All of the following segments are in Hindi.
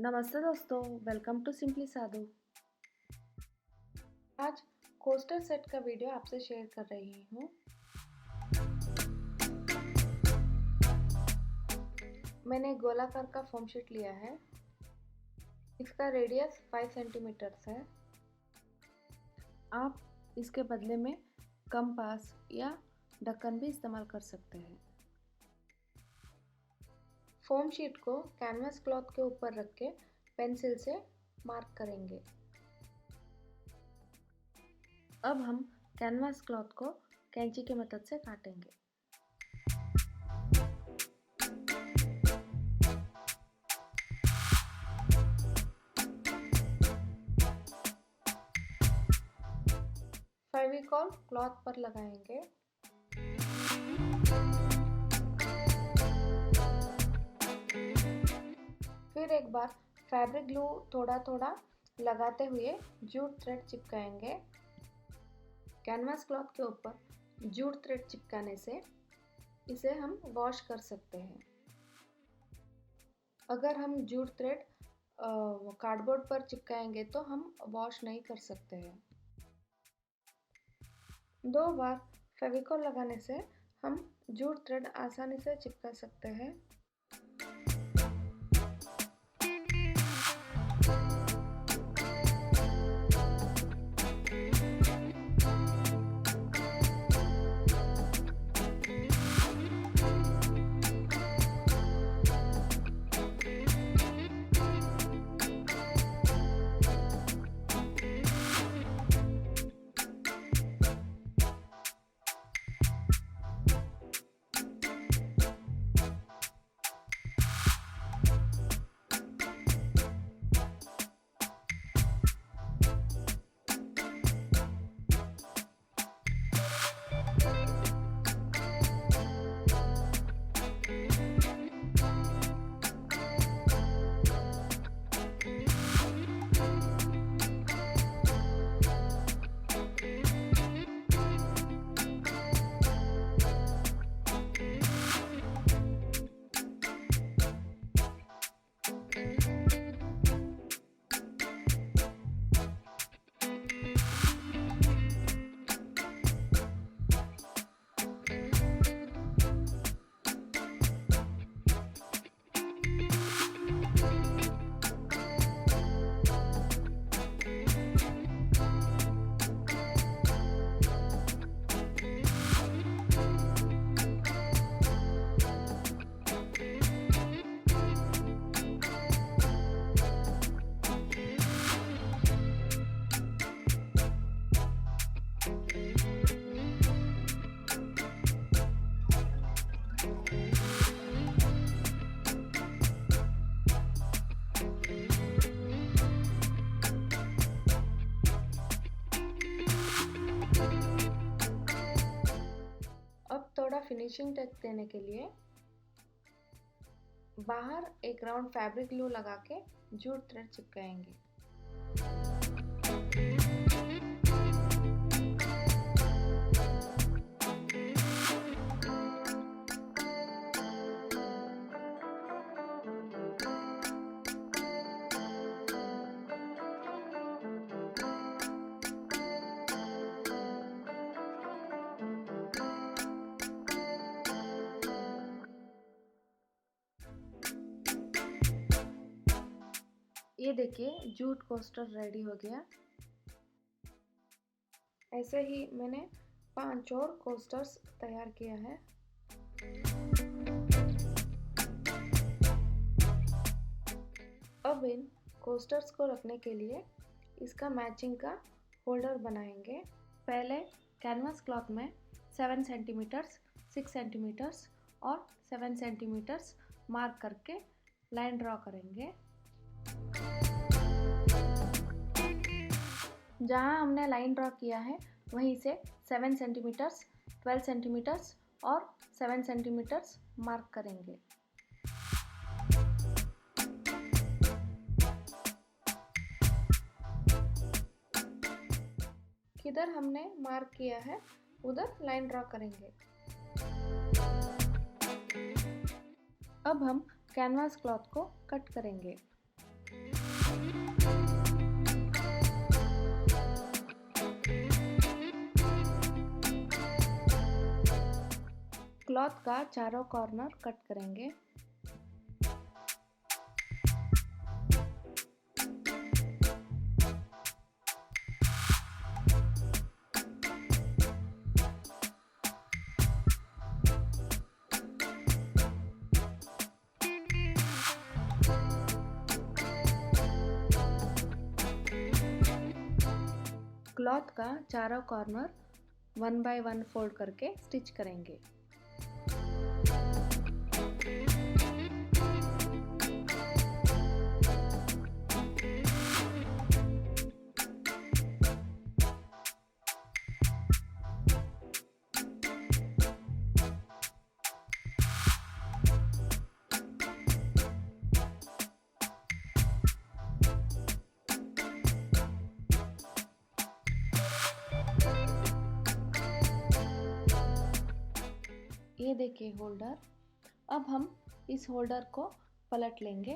नमस्ते दोस्तों, वेलकम टू सिंपली साधु। आज कोस्टर सेट का वीडियो आपसे शेयर कर रही हूँ। मैंने गोलाकार का फोम शीट लिया है। इसका रेडियस 5 सेंटीमीटर है। आप इसके बदले में कंपास या ढक्कन भी इस्तेमाल कर सकते हैं। फोम शीट को कैनवास क्लॉथ के ऊपर रख के पेंसिल से मार्क करेंगे। अब हम कैनवास क्लॉथ को कैंची की मदद से काटेंगे। फेविकॉल क्लॉथ पर लगाएंगे। फिर एक बार फैब्रिक ग्लू थोड़ा थोड़ा लगाते हुए जूट थ्रेड चिपकाएंगे। कैनवास क्लॉथ के ऊपर जूट थ्रेड चिपकाने से इसे हम वॉश कर सकते हैं। अगर हम जूट थ्रेड कार्डबोर्ड पर चिपकाएंगे तो हम वॉश नहीं कर सकते हैं। 2 बार फेविकॉल लगाने से हम जूट थ्रेड आसानी से चिपका सकते हैं। अब थोड़ा फिनिशिंग टच देने के लिए बाहर एक राउंड फैब्रिक ग्लू लगा के जूट थ्रेड चिपकाएंगे। ये देखिए, जूट कोस्टर रेडी हो गया। ऐसे ही मैंने 5 और कोस्टर्स तैयार किया है। अब इन कोस्टर्स को रखने के लिए इसका मैचिंग का होल्डर बनाएंगे। पहले कैनवास क्लॉथ में 7 सेंटीमीटर्स, 6 सेंटीमीटर्स और 7 सेंटीमीटर्स मार्क करके लाइन ड्रॉ करेंगे। जहाँ हमने लाइन ड्रॉ किया है वहीं से 7 सेंटीमीटर्स, 12 सेंटीमीटर्स और 7 सेंटीमीटर्स मार्क करेंगे। किधर हमने मार्क किया है उधर लाइन ड्रॉ करेंगे। अब हम कैनवास क्लॉथ को कट करेंगे। क्लॉथ का चारों कॉर्नर कट करेंगे। क्लॉथ का चारों कॉर्नर 1 बाय 1 फोल्ड करके स्टिच करेंगे। ये देखिए होल्डर। अब हम इस होल्डर को पलट लेंगे।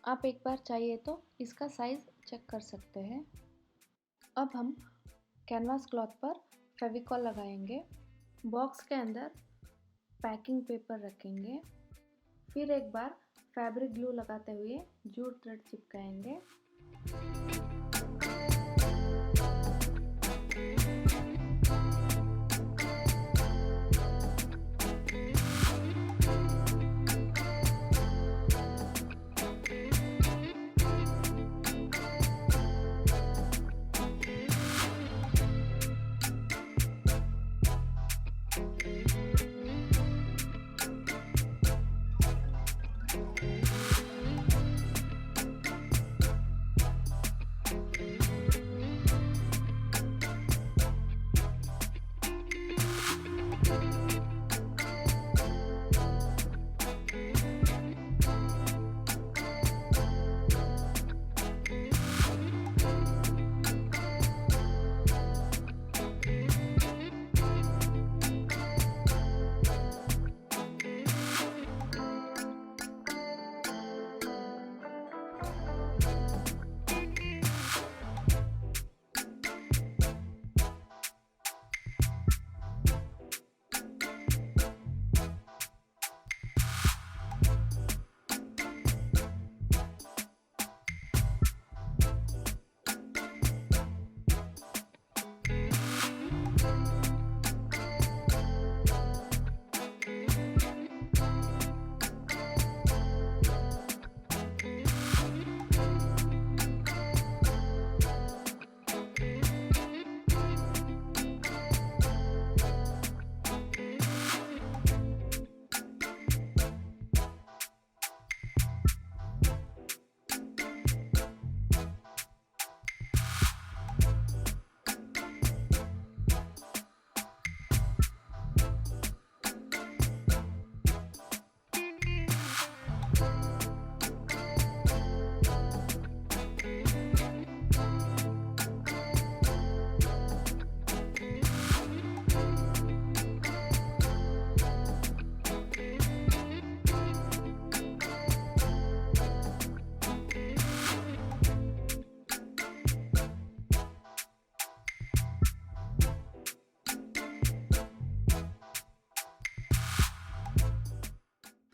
आप एक बार चाहिए तो इसका साइज चेक कर सकते हैं। अब हम कैनवास क्लॉथ पर फेविकॉल लगाएंगे। बॉक्स के अंदर पैकिंग पेपर रखेंगे। फिर एक बार फैब्रिक ग्लू लगाते हुए जूट थ्रेड चिपकाएंगे।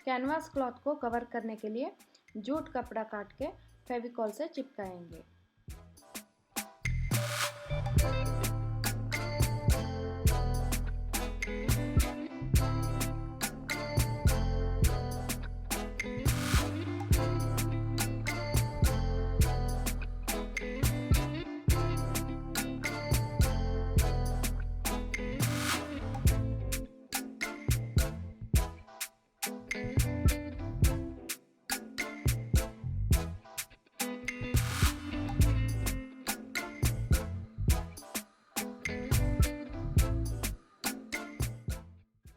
कैनवास क्लॉथ को कवर करने के लिए जूट कपड़ा काट के फेविकॉल से चिपकाएंगे।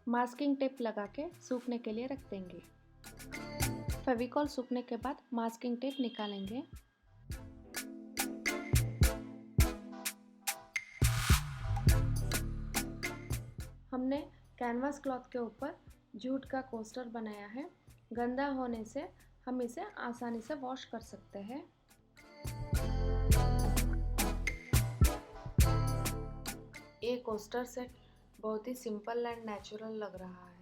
मास्किंग टेप लगा के सूखने के लिए रख देंगे। फेविकॉल सूखने के बाद मास्किंग टेप निकालेंगे। हमने कैनवास क्लॉथ के ऊपर जूट का कोस्टर बनाया है। गंदा होने से हम इसे आसानी से वॉश कर सकते हैं। ये कोस्टर सेट बहुत ही सिंपल एंड नेचुरल लग रहा है।